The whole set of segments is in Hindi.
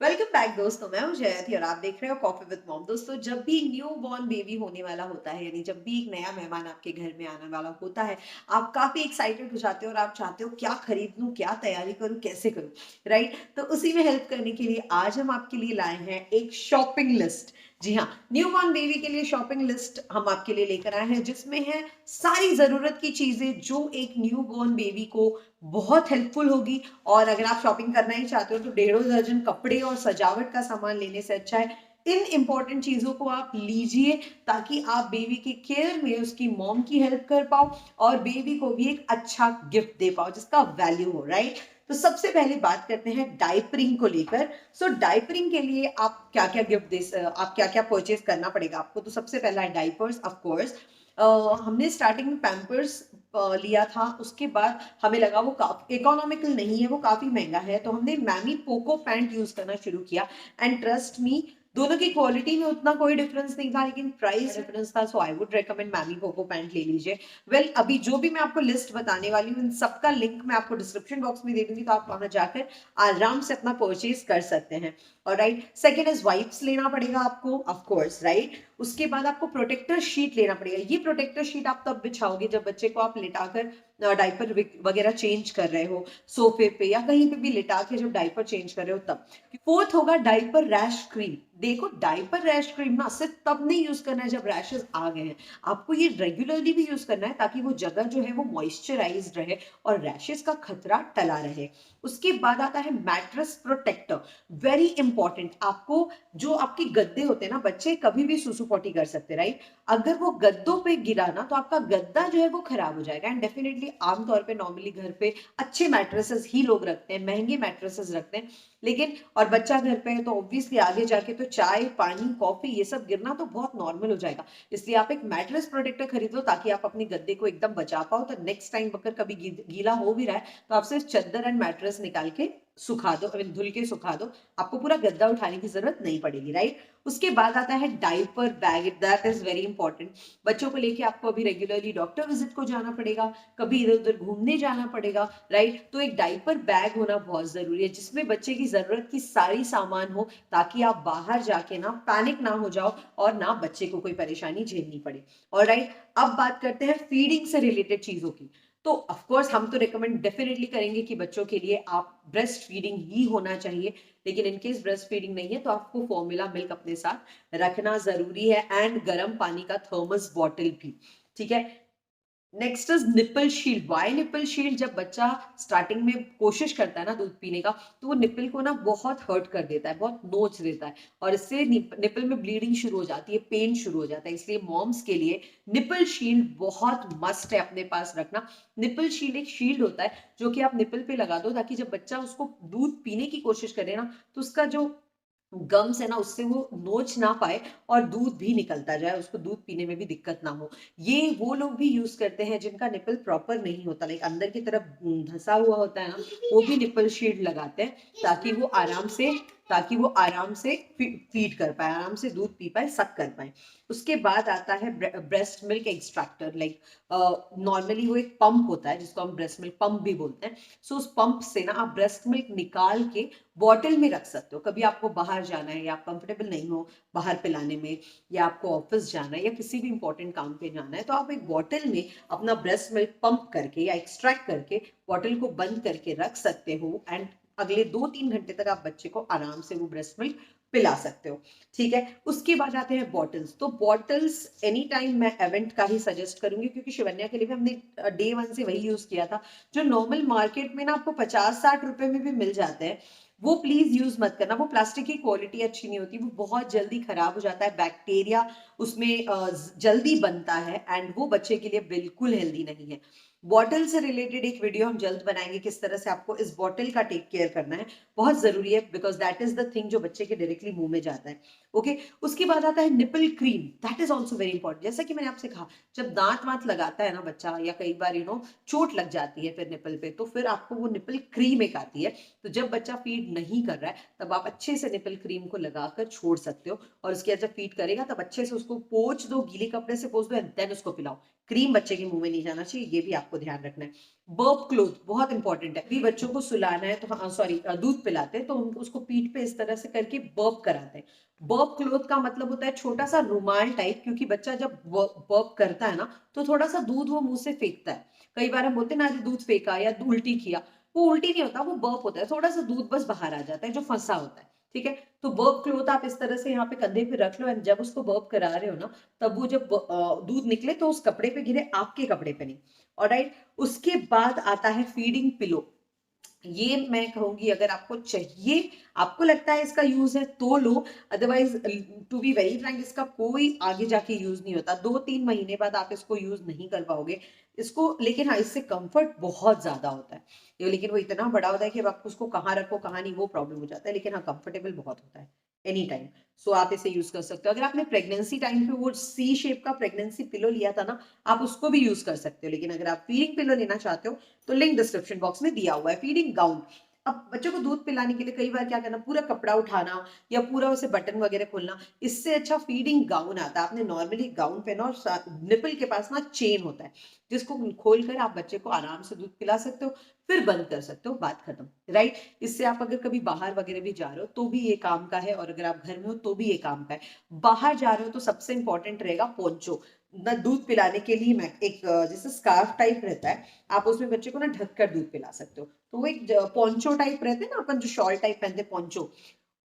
वेलकम बैक दोस्तों। मैं हूं जयंती और आप देख रहे हो कॉफी विद मॉम। दोस्तों, जब भी न्यू बॉर्न बेबी होने वाला होता है, यानी जब भी एक नया मेहमान आपके घर में आने वाला होता है, आप काफी एक्साइटेड हो जाते हो और आप चाहते हो क्या खरीद लूं, क्या तैयारी करूं, कैसे करूं। राइट, तो उसी में हेल्प करने के लिए आज हम आपके लिए लाए हैं एक शॉपिंग लिस्ट। जी हाँ, न्यू बॉर्न बेबी के लिए शॉपिंग लिस्ट हम आपके लिए लेकर आए हैं, जिसमें है सारी जरूरत की चीजें जो एक न्यू बॉर्न बेबी को बहुत हेल्पफुल होगी। और अगर आप शॉपिंग करना ही चाहते हो तो डेढ़ों दर्जन कपड़े और सजावट का सामान लेने से अच्छा है इन इंपॉर्टेंट चीजों को आप लीजिए, ताकि आप बेबी के केयर में उसकी मॉम की हेल्प कर पाओ और बेबी को भी एक अच्छा गिफ्ट दे पाओ जिसका वैल्यू हो। राइट, तो सबसे पहले बात करते हैं डाइपरिंग को लेकर। सो डाइपरिंग के लिए आप क्या क्या आप क्या क्या परचेज करना पड़ेगा आपको। तो सबसे पहला है डाइपर्स, ऑफ कोर्स। हमने स्टार्टिंग में पैम्पर्स लिया था, उसके बाद हमें लगा वो काफी इकोनॉमिकल नहीं है, वो काफी महंगा है, तो हमने मैमी पोको पैंट यूज करना शुरू किया। एंड ट्रस्ट मी, दोनों की क्वालिटी में उतना कोई डिफरेंस नहीं था, लेकिन प्राइस डिफरेंस था। So I would recommend MamyPoko pants ले लीजिए। वेल, अभी जो भी मैं आपको लिस्ट बताने वाली हूँ इन सबका लिंक मैं आपको डिस्क्रिप्शन बॉक्स में दे दूंगी, तो आप वहां जाकर आराम से अपना परचेज कर सकते हैं। और राइट, सेकेंड इज वाइप्स लेना पड़ेगा आपको, ऑफ कोर्स। राइट, उसके बाद आपको प्रोटेक्टर शीट लेना पड़ेगा। ये प्रोटेक्टर शीट आप तब बिछाओगे जब बच्चे को आप लिटाकर डायपर वगैरह चेंज कर रहे हो, सोफे पे या कहीं पे भी लिटा के जब डायपर चेंज कर रहे हो तब। फोर्थ होगा डायपर रैश क्रीम। देखो, डायपर रैश क्रीम ना सिर्फ तब नहीं यूज करना है जब रैशेस आ गए हैं, आपको ये रेगुलरली भी यूज करना है ताकि वो जगह जो है वो मॉइस्चराइज्ड रहे और रैशेस का खतरा टला रहे। उसके बाद आता है मैट्रेस प्रोटेक्टर, वेरी इंपॉर्टेंट। आपको जो आपके गद्दे होते हैं ना, बच्चे कभी भी सुसु पोटी कर सकते, राइट। अगर वो गद्दों पे गिरा ना तो आपका गद्दा जो है वो खराब हो जाएगा। एंड डेफिनेटली आमतौर पे नॉर्मली घर पे अच्छे मैट्रेसेस ही लोग रखते हैं, महंगे मैट्रेसेस रखते हैं, लेकिन और बच्चा घर पे है तो ऑब्वियसली आगे जाके तो चाय पानी कॉफी ये सब गिरना तो बहुत नॉर्मल हो जाएगा। इसलिए आप एक मैट्रेस प्रोटेक्टर खरीद लो ताकि आप अपने गद्दे को एकदम बचा पाओ। तो नेक्स्ट टाइम अगर कभी गीला हो भी रहा है तो आप सिर्फ चद्दर एंड मैट्रेस निकाल के सुखा दो, धुल के सुखा दो, आपको पूरा गद्दा उठाने की जरूरत नहीं पड़ेगी। राइट, उसके बाद आता है diaper bag, that is very important. बच्चों को लेके आपको अभी रेगुलरली डॉक्टर विजिट को जाना पड़ेगा, कभी इधर उधर घूमने जाना पड़ेगा। राइट, तो एक डाइपर बैग होना बहुत जरूरी है जिसमें बच्चे की जरूरत की सारी सामान हो, ताकि आप बाहर जाके ना पैनिक ना हो जाओ और ना बच्चे को कोई परेशानी झेलनी पड़े। और राइट, अब बात करते हैं फीडिंग से रिलेटेड चीजों की। तो ऑफ कोर्स हम तो रिकमेंड डेफिनेटली करेंगे कि बच्चों के लिए आप ब्रेस्ट फीडिंग ही होना चाहिए, लेकिन इनकेस ब्रेस्ट फीडिंग नहीं है तो आपको फॉर्मूला मिल्क अपने साथ रखना जरूरी है, एंड गर्म पानी का थर्मस बॉटल भी। ठीक है, next is nipple shield. Why nipple shield? जब बच्चा स्टार्टिंग में कोशिश करता है ना दूध पीने का, तो वो निपल को ना बहुत हर्ट कर देता है, बहुत नोच देता है, और इससे निपल में ब्लीडिंग शुरू हो जाती है, पेन शुरू हो जाता है। इसलिए मॉम्स के लिए निपल शील्ड बहुत मस्ट है अपने पास रखना। निपल शील्ड एक शील्ड होता है जो कि आप निपल पे लगा दो, ताकि जब बच्चा उसको दूध पीने की कोशिश करे ना तो उसका जो गम्स है ना उससे वो नोच ना पाए और दूध भी निकलता जाए, उसको दूध पीने में भी दिक्कत ना हो। ये वो लोग भी यूज करते हैं जिनका निपल प्रॉपर नहीं होता, लाइक अंदर की तरफ धंसा हुआ होता है ना, वो भी निपल शील्ड लगाते हैं ताकि वो आराम से फीड कर पाए, आराम से दूध पी पाए, सक कर पाए। उसके बाद आता है breast milk extractor. Like normally वो एक पंप होता है जिसको हम ब्रेस्ट मिल्क पंप भी बोलते हैं। सो उस पंप से ना आप ब्रेस्ट मिल्क निकाल के बॉटल में रख सकते हो। कभी आपको बाहर जाना है या आप कंफर्टेबल नहीं हो बाहर पिलाने में, या आपको ऑफिस जाना है या किसी भी इंपॉर्टेंट काम पे जाना है, तो आप एक बॉटल में अपना ब्रेस्ट मिल्क पंप करके या एक्सट्रैक्ट करके बॉटल को बंद करके रख सकते हो। एंड अगले 2-3 घंटे तक आप बच्चे को आराम से वो ब्रेस्ट मिल्क पिला सकते हो। ठीक है, उसके बाद आते हैं बॉटल्स। तो बॉटल्स एनी टाइम मैं एवेंट का ही सजेस्ट करूंगी, क्योंकि शिवन्या के लिए भी हमने डे वन से वही यूज किया था। जो नॉर्मल मार्केट में ना आपको 50-60 रुपए में भी मिल जाते हैं, वो प्लीज यूज मत करना। वो प्लास्टिक की क्वालिटी अच्छी नहीं होती, वो बहुत जल्दी खराब हो जाता है, बैक्टीरिया उसमें जल्दी बनता है, एंड वो बच्चे के लिए बिल्कुल हेल्दी नहीं है। बॉटल से रिलेटेड एक वीडियो हम जल्द बनाएंगे, किस तरह से आपको इस बॉटल का टेक केयर करना है, बहुत जरूरी है, because that is the thing जो बच्चे के डायरेक्टली मुंह में जाता है। ओके, उसके बाद आता है nipple cream, that is also very important. जैसा कि मैंने आपसे कहा, जब दांत वांत लगाता है ना बच्चा, या कई बार चोट लग जाती है फिर निपल पे, तो फिर आपको वो निपल क्रीम एक आती है। तो जब बच्चा फीड नहीं कर रहा है तब आप अच्छे से निपल क्रीम को लगाकर छोड़ सकते हो, और उसके बाद जब फीड करेगा तब अच्छे से उसको पोंछ दो, गीले कपड़े से पोंछ दो, एंड देन उसको पिलाओ। क्रीम बच्चे के मुंह में नहीं जाना चाहिए, ये भी आपको ध्यान रखना है। बर्प क्लोथ बहुत इंपॉर्टेंट है, भी बच्चों को सुलाना है तो हाँ सॉरी दूध पिलाते हैं तो उनको उसको पीठ पे इस तरह से करके बर्प कराते हैं। बर्प क्लोथ का मतलब होता है छोटा सा रुमाल टाइप, क्योंकि बच्चा जब बर्प करता है ना तो थोड़ा सा दूध वो मुंह से फेंकता है। कई बार हम बोलते हैं ना आज दूध फेंका या उल्टी किया, वो उल्टी नहीं होता, वो बर्प होता है, थोड़ा सा दूध बस बाहर आ जाता है जो फंसा होता है। ठीक है, तो बर्प क्लोथ आप इस तरह से यहाँ पे कंधे पे रख लो, एंड जब उसको बर्प करा रहे हो ना तब वो जब दूध निकले तो उस कपड़े पे गिरे, आपके कपड़े पे नहीं। ऑलराइट, उसके बाद आता है फीडिंग पिलो। ये मैं कहूंगी अगर आपको चाहिए, आपको लगता है इसका यूज है तो लो, otherwise to be very frank इसका कोई आगे जाके यूज नहीं होता, 2-3 महीने बाद आप इसको यूज नहीं कर पाओगे इसको। लेकिन हाँ, इससे कंफर्ट बहुत ज्यादा होता है लेकिन वो इतना बड़ा होता है कि अब आपको उसको कहाँ रखो कहाँ नहीं वो प्रॉब्लम हो जाता है, लेकिन हाँ कंफर्टेबल बहुत होता है एनी टाइम। सो आप इसे यूज कर सकते हो। अगर आपने प्रेगनेंसी टाइम पे वो सी शेप का प्रेगनेंसी पिलो लिया था ना, आप उसको भी यूज कर सकते हो। लेकिन अगर आप फीडिंग पिलो लेना चाहते हो तो लिंक डिस्क्रिप्शन बॉक्स में दिया हुआ है। फीडिंग गाउन, अब बच्चों को दूध पिलाने के लिए कई बार क्या करना, पूरा कपड़ा उठाना या पूरा उसे बटन वगैरह खोलना, इससे अच्छा फीडिंग गाउन आता है। आपने नॉर्मली गाउन पहना और निपल के पास ना चेन होता है जिसको खोलकर आप बच्चे को आराम से दूध पिला सकते हो, फिर बंद कर सकते हो, बात खत्म। राइट, इससे आप अगर कभी बाहर वगैरह भी जा रहे हो तो भी ये काम का है, और अगर आप घर में हो तो भी ये काम का है। बाहर जा रहे हो तो सबसे इंपॉर्टेंट रहेगा पोंचो, ना दूध पिलाने के लिए मैं एक जैसे स्कार्फ टाइप रहता है, आप उसमें बच्चे को ना ढककर दूध पिला सकते हो। तो वो एक पोंचो टाइप रहते हैं ना, अपन जो शॉल टाइप पहनते हैं पोंचो,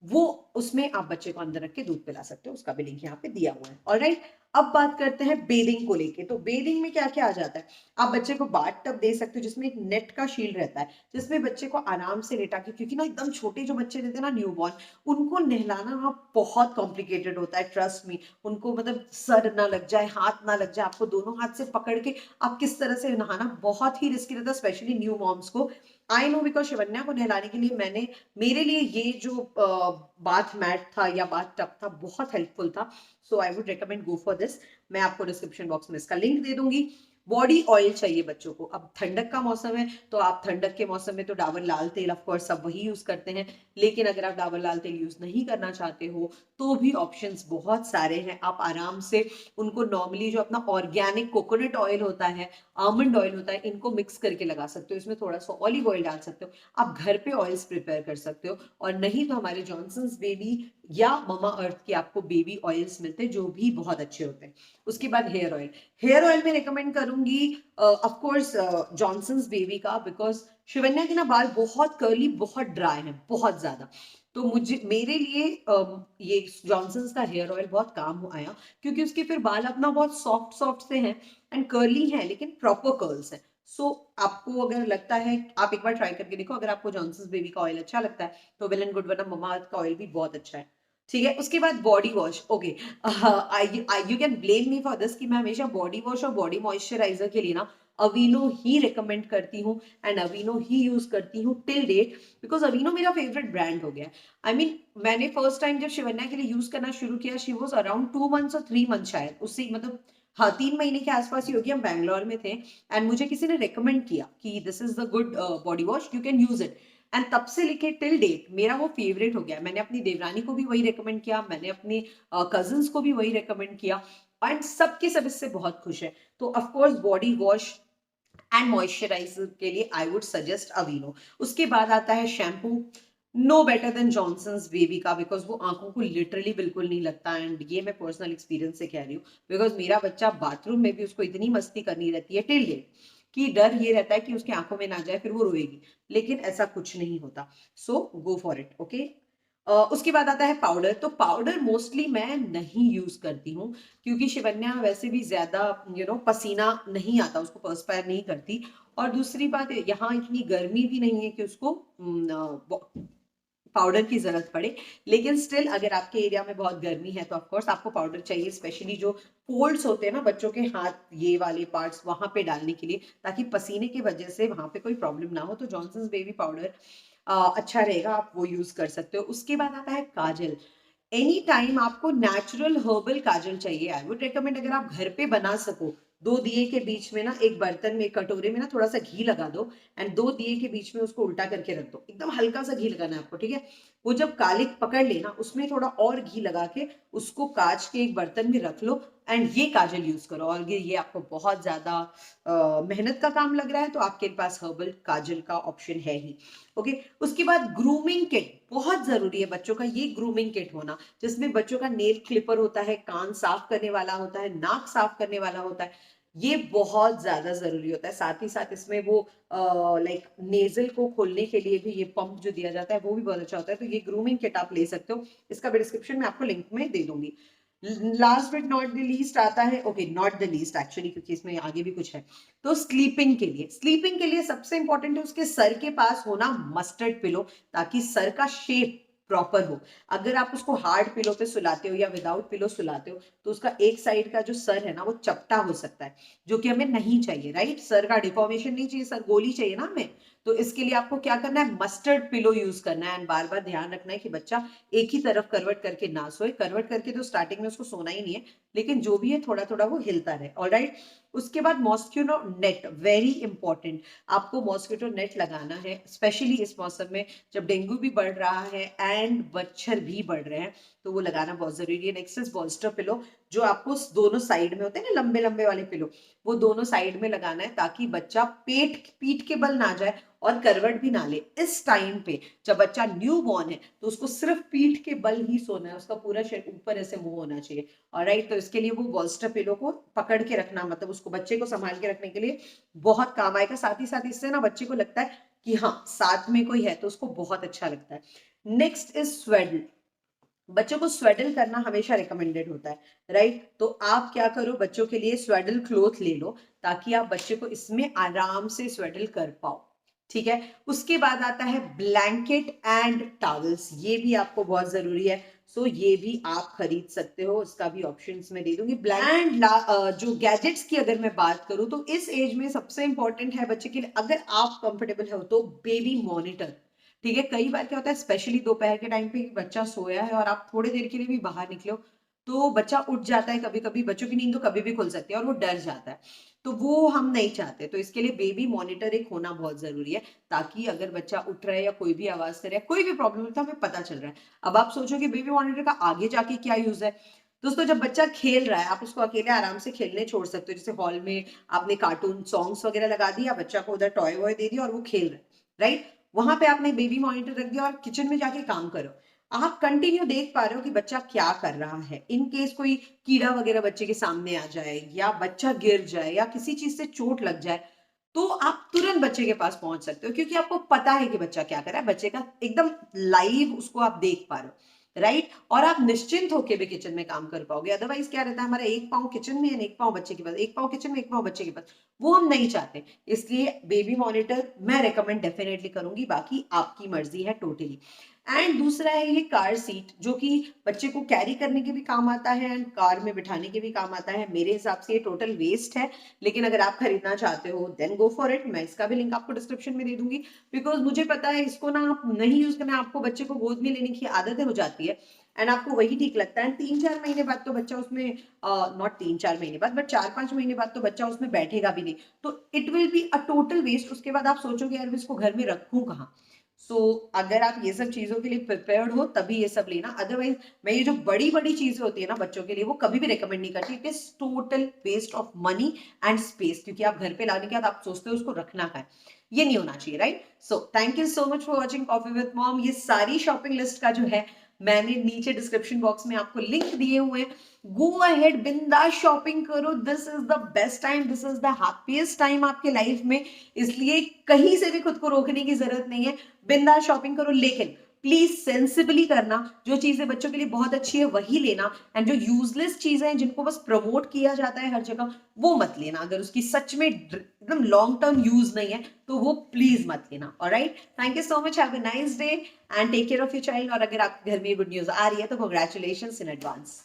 वो उसमें आप बच्चे को अंदर रख के दूध पिला सकते हो, उसका भी लिंक यहाँ पे दिया हुआ है। ऑलराइट, अब बात करते हैं बेदिंग को लेके। तो बेदिंग में क्या क्या आ जाता है, आप बच्चे को बाथ टब दे सकते हो जिसमें एक नेट का शील्ड रहता है, जिसमें बच्चे को आराम से लेटा के, क्योंकि ना एकदम छोटे जो बच्चे रहते हैं ना न्यूबॉर्न, उनको नहलाना ना बहुत कॉम्प्लिकेटेड होता है, ट्रस्ट मी। उनको मतलब सर ना लग जाए, हाथ ना लग जाए, आपको दोनों हाथ से पकड़ के आप किस तरह से नहाना बहुत ही रिस्की रहता है, स्पेशली न्यू मॉम्स को। आई नो, बिकॉज शिवन्या को नहलाने के लिए मेरे लिए ये जो बाथ मैट था या बाथ टब था बहुत हेल्पफुल था। So I would recommend go for this. मैं आपको डिस्क्रिप्शन बॉक्स में इसका लिंक दे दूंगी। बॉडी ऑयल चाहिए बच्चों को, अब ठंडक का मौसम है तो आप ठंडक के मौसम में तो डाबर लाल तेल ऑफ कोर्स सब वही यूज करते हैं, लेकिन अगर आप डाबर लाल तेल यूज नहीं करना चाहते हो तो भी ऑप्शंस बहुत सारे हैं। आप आराम से उनको नॉर्मली जो अपना ऑर्गेनिक कोकोनट ऑयल होता है, आमंड ऑयल होता है, इनको मिक्स करके लगा सकते हो, इसमें थोड़ा सा ऑलिव ऑयल डाल सकते हो, आप घर पे ऑयल्स प्रिपेयर कर सकते हो। और नहीं तो हमारे जॉनसन्स बेबी या ममा अर्थ के आपको बेबी ऑयल्स मिलते हैं जो भी बहुत अच्छे होते हैं। उसके बाद हेयर ऑयल, हेयर ऑयल में रिकमेंड करूंगी ऑफ कोर्स जॉनसन्स बेबी का, बिकॉज शिवन्या के ना बाल बहुत कर्ली बहुत ड्राई हैं बहुत ज्यादा, तो मुझे मेरे लिए ये जॉनसन्स का हेयर ऑयल बहुत काम आया, क्योंकि उसके फिर बाल अपना बहुत सॉफ्ट सॉफ्ट से हैं एंड कर्ली हैं लेकिन प्रॉपर कर्ल्स हैं। सो आपको अगर लगता है, आप एक बार ट्राई करके देखो, अगर आपको जॉनसन्स बेबी का ऑयल अच्छा लगता है तो वेल एंड गुड, वरना ममा अर्थ का ऑयल भी बहुत अच्छा है। ठीक है, उसके बाद body wash. Okay, you can blame me for this कि मैं हमेशा बॉडी वॉश और बॉडी मॉइस्चराइजर के लिए ना अवीनो ही रिकमेंड करती हूँ एंड अवीनो ही यूज करती हूँ टिल डेट, बिकॉज अवीनो मेरा फेवरेट ब्रांड हो गया है। आई मीन मैंने फर्स्ट टाइम जब शिवन्या के लिए यूज करना शुरू किया, शी वॉज अराउंड 2 मंथ्स और 3 मंथ शायद, उससे मतलब हाँ 3 महीने के आसपास ही होगी, हम बैंगलोर में थे एंड मुझे किसी ने रिकमेंड किया कि this is the good body wash, you can use it. And तब से लेके टिल डेट मेरा वो फेवरेट हो गया। मैंने अपनी देवरानी को भी वही रिकमेंड किया, मैंने अपने कजिन्स को भी वही रिकमेंड किया एंड सबके सब इससे बहुत खुश है। तो of course body wash and moisturiser के लिए आई वुड सजेस्ट अवीनो। उसके बाद आता है shampoo, no better than Johnson's baby का, बिकॉज वो आंखों को लिटरली बिल्कुल नहीं लगता, एंड ये मैं पर्सनल एक्सपीरियंस से कह रही हूँ, बिकॉज मेरा बच्चा बाथरूम में भी उसको इतनी मस्ती करनी रहती है टिल डेट कि डर ये रहता है कि उसकी आंखों में ना जाए फिर वो रोएगी, लेकिन ऐसा कुछ नहीं होता। सो गो फॉर इट। ओके, उसके बाद आता है पाउडर। तो पाउडर मोस्टली मैं नहीं यूज करती हूँ, क्योंकि शिवन्या वैसे भी ज्यादा पसीना नहीं आता, उसको पर्सपायर नहीं करती, और दूसरी बात यहाँ इतनी गर्मी भी नहीं है कि उसको पाउडर की जरूरत पड़े। लेकिन स्टिल अगर आपके एरिया में बहुत गर्मी है तो ऑफकोर्स आपको पाउडर चाहिए, स्पेशली जो फोल्ड्स होते हैं ना बच्चों के हाथ ये वाले पार्ट्स वहां पे डालने के लिए, ताकि पसीने की वजह से वहां पे कोई प्रॉब्लम ना हो। तो जॉनसन्स बेबी पाउडर अच्छा रहेगा, आप वो यूज कर सकते हो। उसके बाद आता है काजल। एनी टाइम आपको नेचुरल हर्बल काजल चाहिए, आई वुड रिकमेंड अगर आप घर पे बना सको, 2 दिए के बीच में ना एक बर्तन में, एक कटोरे में ना थोड़ा सा घी लगा दो एंड 2 दिए के बीच में उसको उल्टा करके रख दो, एकदम हल्का सा घी लगाना है आपको, ठीक है। वो जब कालिक पकड़ लेना उसमें थोड़ा और घी लगा के उसको कांच के एक बर्तन में रख लो, एंड ये काजल यूज करो, और ये आपको बहुत ज्यादा मेहनत का काम लग रहा है तो आपके पास हर्बल काजल का ऑप्शन है ही। ओके, उसके बाद ग्रूमिंग किट बहुत जरूरी है बच्चों का, ये ग्रूमिंग किट होना जिसमें बच्चों का नेल क्लिपर होता है, कान साफ करने वाला होता है, नाक साफ करने वाला होता है, ये बहुत ज्यादा जरूरी होता है। साथ ही साथ इसमें वो लाइक नेजल को खोलने के लिए भी ये पंप जो दिया जाता है वो भी बहुत अच्छा होता है, तो ये ग्रूमिंग किट आप ले सकते हो, इसका भी डिस्क्रिप्शन में आपको लिंक में दे दूंगी। Last but not the least आता है, okay not the least actually, क्योंकि इसमें आगे भी कुछ है। तो स्लीपिंग के लिए सबसे इंपॉर्टेंट है उसके सर के पास होना मस्टर्ड पिलो, ताकि सर का शेप प्रॉपर हो। अगर आप उसको हार्ड पिलो पे सुलाते हो या विदाउट पिलो सुलाते हो तो उसका एक साइड का जो सर है ना वो चपटा हो सकता है, जो कि हमें नहीं चाहिए, राइट? सर का डिफॉर्मेशन नहीं चाहिए, सर गोली चाहिए ना हमें। तो इसके लिए आपको क्या करना है, मस्टर्ड पिलो यूज करना है, एंड बार बार ध्यान रखना है कि बच्चा एक ही तरफ करवट करके ना सोए। करवट करके तो स्टार्टिंग में उसको सोना ही नहीं है, लेकिन जो भी है थोड़ा थोड़ा वो हिलता रहे, ऑलराइट। उसके बाद मॉस्किटो नेट, वेरी इंपॉर्टेंट, आपको मॉस्किटो नेट लगाना है, स्पेशली इस मौसम में जब डेंगू भी बढ़ रहा है एंड मच्छर भी बढ़ रहे हैं, तो वो लगाना बहुत जरूरी है। नेक्स्ट इज बॉल्स्टर पिलो, जो आपको दोनों साइड में होते हैं ना, लंबे लंबे वाले पिलो, वो दोनों साइड में लगाना है, ताकि बच्चा पीठ के बल ना जाए और करवट भी ना ले। इस टाइम पे जब बच्चा न्यू बॉर्न है तो उसको सिर्फ पीठ के बल ही सोना है, उसका पूरा शरीर ऊपर ऐसे मुंह होना चाहिए, ऑलराइट। तो इसके लिए वो बॉल्स्टर पिलो को पकड़ के रखना, मतलब उसको बच्चे को संभाल के रखने के लिए बहुत काम आएगा। साथ ही साथ इससे ना बच्चे को लगता है कि हाँ साथ में कोई है, तो उसको बहुत अच्छा लगता है। नेक्स्ट इज स्वेडल, बच्चों को स्वेडल करना हमेशा रिकमेंडेड होता है, राइट? तो आप क्या करो, बच्चों के लिए स्वेडल क्लोथ ले लो, ताकि आप बच्चे को इसमें आराम से स्वेडल कर पाओ, ठीक है? उसके बाद आता है ब्लैंकेट एंड टॉवल्स, ये भी आपको बहुत जरूरी है, सो ये भी आप खरीद सकते हो, उसका भी ऑप्शंस में दे दूंगी। एंड जो गैजेट्स की अगर मैं बात करूं तो इस एज में सबसे इंपॉर्टेंट है बच्चे के लिए, अगर आप कंफर्टेबल हो तो बेबी मॉनिटर, ठीक है? कई बार क्या होता है, स्पेशली दोपहर के टाइम पे बच्चा सोया है और आप थोड़ी देर के लिए भी बाहर निकलो तो बच्चा उठ जाता है, कभी कभी बच्चों की नींद तो कभी भी खुल सकती है और वो डर जाता है, तो वो हम नहीं चाहते। तो इसके लिए बेबी मॉनिटर एक होना बहुत जरूरी है, ताकि अगर बच्चा उठ रहा है या कोई भी आवाज करे, कोई भी प्रॉब्लम है तो हमें पता चल रहा है। अब आप सोचो कि बेबी मॉनिटर का आगे जाके क्या यूज है। दोस्तों, जब बच्चा खेल रहा है आप उसको अकेले आराम से खेलने छोड़ सकते हो, जैसे हॉल में आपने कार्टून सॉन्ग्स वगैरह लगा दिया, बच्चा को उधर टॉय वॉय दे दिया और वो खेल रहा है, राइट? वहां पे आपने बेबी मॉनिटर रख दिया और किचन में जाके काम करो, आप कंटिन्यू देख पा रहे हो कि बच्चा क्या कर रहा है। इन केस कोई कीड़ा वगैरह बच्चे के सामने आ जाए या बच्चा गिर जाए या किसी चीज से चोट लग जाए, तो आप तुरंत बच्चे के पास पहुंच सकते हो, क्योंकि आपको पता है कि बच्चा क्या कर रहा है, बच्चे का एकदम लाइव उसको आप देख पा रहे हो, राइट? और आप निश्चिंत होकर भी किचन में काम कर पाओगे। अदरवाइज क्या रहता है, हमारा एक पाँव किचन में है एक पाँव बच्चे के पास, एक पाँव किचन में एक पाँव बच्चे के पास, वो हम नहीं चाहते। इसलिए बेबी मॉनिटर मैं रेकमेंड डेफिनेटली करूंगी, बाकी आपकी मर्जी है टोटली। एंड दूसरा है ये कार सीट, जो कि बच्चे को कैरी करने के भी काम आता है एंड कार में बिठाने के भी काम आता है। मेरे हिसाब से ये टोटल वेस्ट है, लेकिन अगर आप खरीदना चाहते हो देन गो फॉर इट, मैं इसका भी लिंक आपको डिस्क्रिप्शन में दे दूंगी। बिकॉज मुझे पता है इसको ना आप नहीं यूज करना, आपको बच्चे को गोद में लेने की आदत हो जाती है एंड आपको वही ठीक लगता है। 3-4 महीने बाद तो बच्चा उसमें, नॉट 3-4 महीने बाद बट 4-5 महीने बाद तो बच्चा उसमें बैठेगा भी नहीं, तो it will be a total waste. उसके बाद आप सोचोगे यार मैं इसको घर में रखूं कहाँ। सो अगर आप ये सब चीजों के लिए प्रिपेयर्ड हो तभी ये सब लेना, अदरवाइज मैं ये जो बड़ी बड़ी चीजें होती है ना बच्चों के लिए, वो कभी भी रेकमेंड नहीं करती। It is total waste of money and space, क्योंकि आप घर पे लाने के बाद आप सोचते हो उसको रखना का है, ये नहीं होना चाहिए, right? So thank you so much for watching coffee with mom. ये सारी शॉपिंग लिस्ट का जो है मैंने नीचे डिस्क्रिप्शन बॉक्स में आपको लिंक दिए हुए हैं, गो अहेड बिंदास शॉपिंग करो। This is the best time, this is the happiest time आपके लाइफ में, इसलिए कहीं से भी खुद को रोकने की जरूरत नहीं है, बिंदास शॉपिंग करो। लेकिन प्लीज सेंसिबली करना, जो चीजें बच्चों के लिए बहुत अच्छी है वही लेना, एंड जो यूजलेस चीजें हैं जिनको बस प्रमोट किया जाता है हर जगह, वो मत लेना। अगर उसकी सच में एकदम लॉन्ग टर्म यूज नहीं है तो वो प्लीज मत लेना, alright? Thank you so much, have a nice day and take care of your child. और अगर आपके घर में गुड न्यूज आ रही है तो कांग्रेचुलेशंस इन एडवांस।